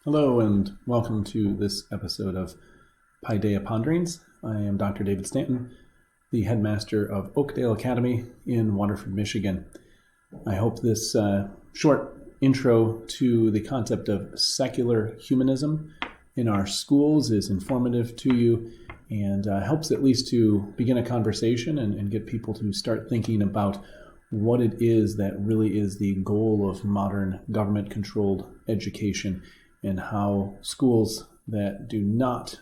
Hello and welcome to this episode of Paideia Ponderings. I am Dr. David Stanton, the headmaster of Oakdale Academy in Waterford, Michigan. I hope this short intro to the concept of secular humanism in our schools is informative to you and helps at least to begin a conversation and get people to start thinking about what it is that really is the goal of modern government-controlled education, and how schools that do not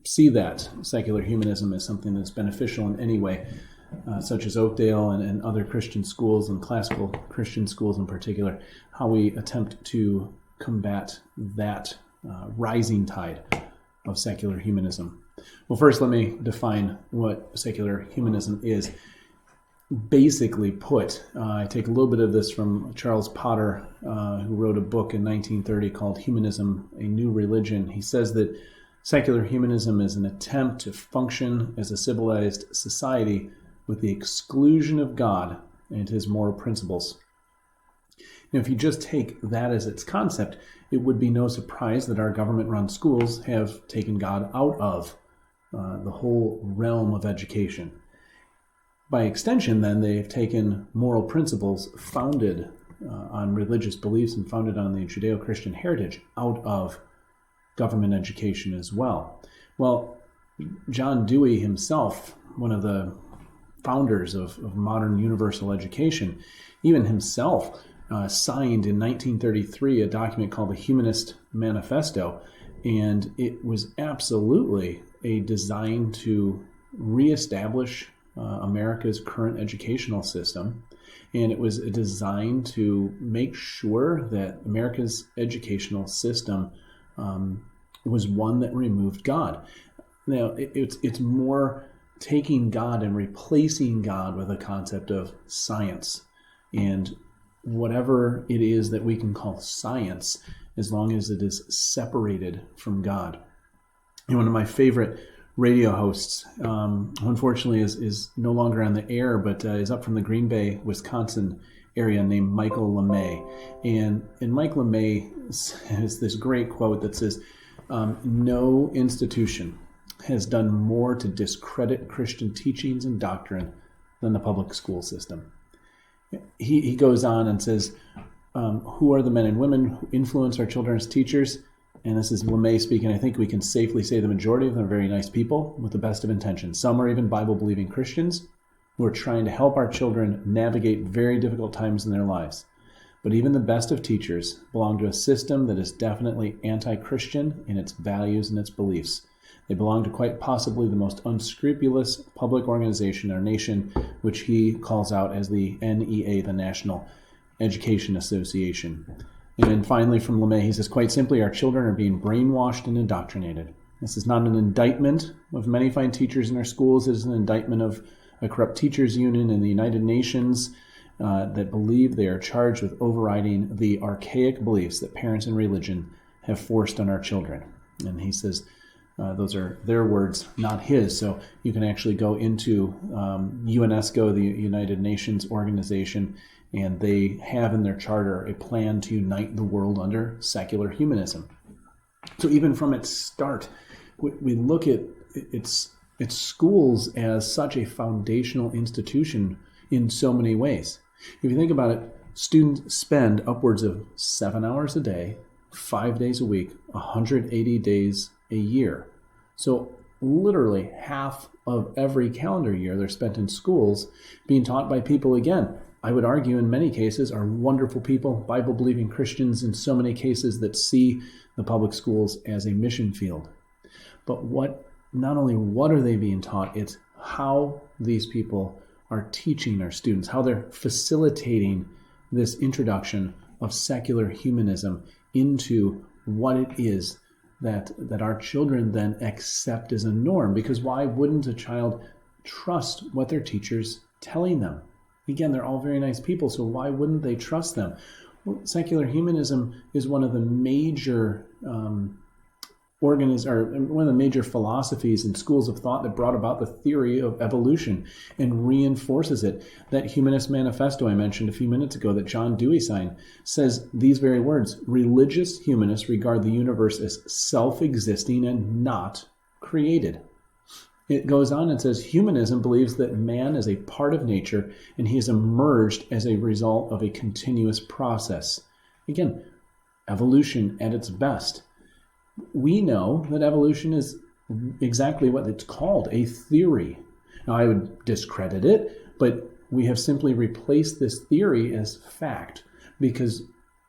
see that secular humanism as something that's beneficial in any way, such as Oakdale and other Christian schools and classical Christian schools in particular, how we attempt to combat that rising tide of secular humanism. Well, first, let me define what secular humanism is. Basically put, I take a little bit of this from Charles Potter, who wrote a book in 1930 called Humanism, A New Religion. He says that secular humanism is an attempt to function as a civilized society with the exclusion of God and his moral principles. Now, if you just take that as its concept, it would be no surprise that our government-run schools have taken God out of the whole realm of education. By extension, then, they've taken moral principles founded on religious beliefs and founded on the Judeo-Christian heritage out of government education as well. Well, John Dewey himself, one of the founders of modern universal education, even himself signed in 1933 a document called the Humanist Manifesto, and it was absolutely a design to reestablish America's current educational system, and it was designed to make sure that America's educational system was one that removed God. Now, it's more taking God and replacing God with a concept of science, and whatever it is that we can call science, as long as it is separated from God. And one of my favorite radio hosts, who unfortunately is no longer on the air, but is up from the Green Bay, Wisconsin area, named Michael LeMay. And Mike LeMay has this great quote that says, no institution has done more to discredit Christian teachings and doctrine than the public school system. He goes on and says, who are the men and women who influence our children as teachers? And this is LeMay speaking. I think we can safely say the majority of them are very nice people with the best of intentions. Some are even Bible-believing Christians who are trying to help our children navigate very difficult times in their lives. But even the best of teachers belong to a system that is definitely anti-Christian in its values and its beliefs. They belong to quite possibly the most unscrupulous public organization in our nation, which he calls out as the NEA, the National Education Association. And then finally from LeMay, he says, quite simply, our children are being brainwashed and indoctrinated. This is not an indictment of many fine teachers in our schools. It is an indictment of a corrupt teachers union in the United Nations that believe they are charged with overriding the archaic beliefs that parents and religion have forced on our children. And he says, those are their words, not his. So you can actually go into UNESCO, the United Nations organization, and they have in their charter a plan to unite the world under secular humanism. So even from its start, we look at its schools as such a foundational institution in so many ways. If you think about it, students spend upwards of 7 hours a day, 5 days a week, 180 days a year. So literally half of every calendar year they're spent in schools being taught by people, again, I would argue in many cases are wonderful people, Bible-believing Christians in so many cases that see the public schools as a mission field. But not only what are they being taught, it's how these people are teaching our students, how they're facilitating this introduction of secular humanism into what it is that our children then accept as a norm. Because why wouldn't a child trust what their teacher's telling them? Again, they're all very nice people, so why wouldn't they trust them? Well, secular humanism is one of the major one of the major philosophies and schools of thought that brought about the theory of evolution and reinforces it. That Humanist Manifesto I mentioned a few minutes ago that John Dewey signed says these very words: religious humanists regard the universe as self-existing and not created. It goes on and says humanism believes that man is a part of nature and he has emerged as a result of a continuous process. Again, evolution at its best. We know that evolution is exactly what it's called, a theory. Now, I would discredit it, but we have simply replaced this theory as fact because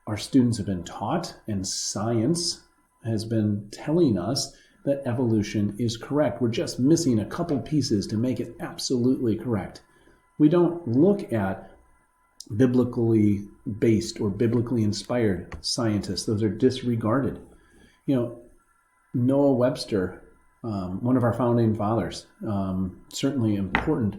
our students have been taught and science has been telling us that evolution is correct. We're just missing a couple pieces to make it absolutely correct. We don't look at biblically based or biblically inspired scientists. Those are disregarded. Noah Webster, one of our founding fathers, certainly an important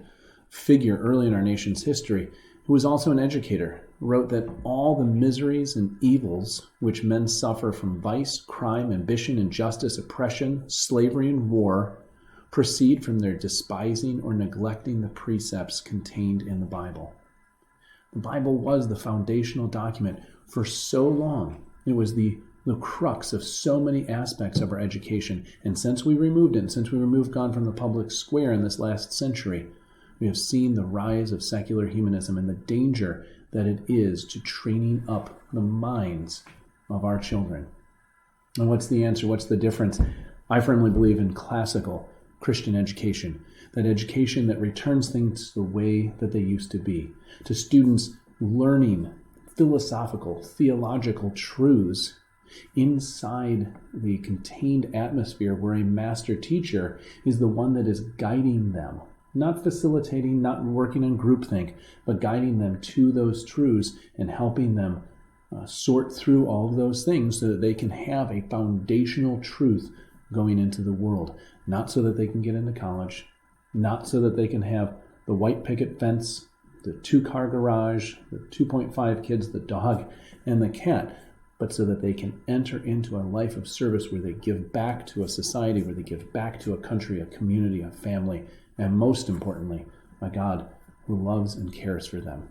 figure early in our nation's history, who was also an educator, wrote that all the miseries and evils which men suffer from vice, crime, ambition, injustice, oppression, slavery, and war proceed from their despising or neglecting the precepts contained in the Bible. The Bible was the foundational document for so long. It was the crux of so many aspects of our education. And since we removed it, and since we removed God from the public square in this last century, we have seen the rise of secular humanism and the danger that it is to training up the minds of our children. And what's the answer? What's the difference? I firmly believe in classical Christian education, that education that returns things to the way that they used to be, to students learning philosophical, theological truths inside the contained atmosphere where a master teacher is the one that is guiding them, not facilitating, not working on groupthink, but guiding them to those truths and helping them sort through all of those things so that they can have a foundational truth going into the world, not so that they can get into college, not so that they can have the white picket fence, the 2-car garage, the 2.5 kids, the dog, and the cat, but so that they can enter into a life of service where they give back to a society, where they give back to a country, a community, a family, and most importantly, a God who loves and cares for them.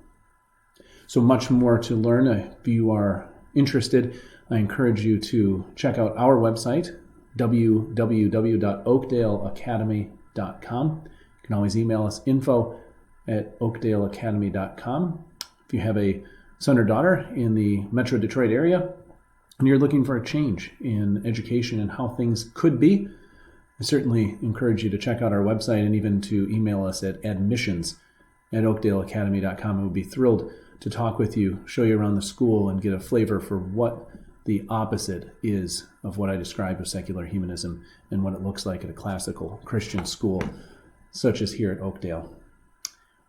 So much more to learn. If you are interested, I encourage you to check out our website, www.oakdaleacademy.com. You can always email us info@oakdaleacademy.com. If you have a son or daughter in the Metro Detroit area and you're looking for a change in education and how things could be, I certainly encourage you to check out our website and even to email us at admissions@oakdaleacademy.com. We would be thrilled to talk with you, show you around the school, and get a flavor for what the opposite is of what I described as secular humanism and what it looks like at a classical Christian school such as here at Oakdale.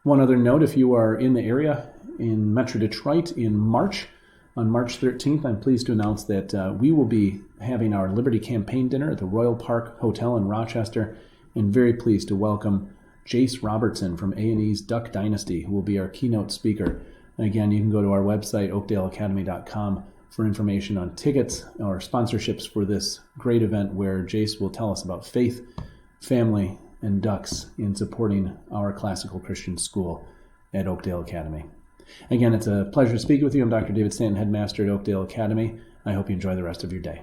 One other note, if you are in the area in Metro Detroit in March, on March 13th, I'm pleased to announce that we will be having our Liberty Campaign Dinner at the Royal Park Hotel in Rochester, and very pleased to welcome Jace Robertson from A&E's Duck Dynasty, who will be our keynote speaker. And again, you can go to our website, oakdaleacademy.com, for information on tickets or sponsorships for this great event where Jace will tell us about faith, family, and ducks in supporting our classical Christian school at Oakdale Academy. Again, it's a pleasure to speak with you. I'm Dr. David Stanton, headmaster at Oakdale Academy. I hope you enjoy the rest of your day.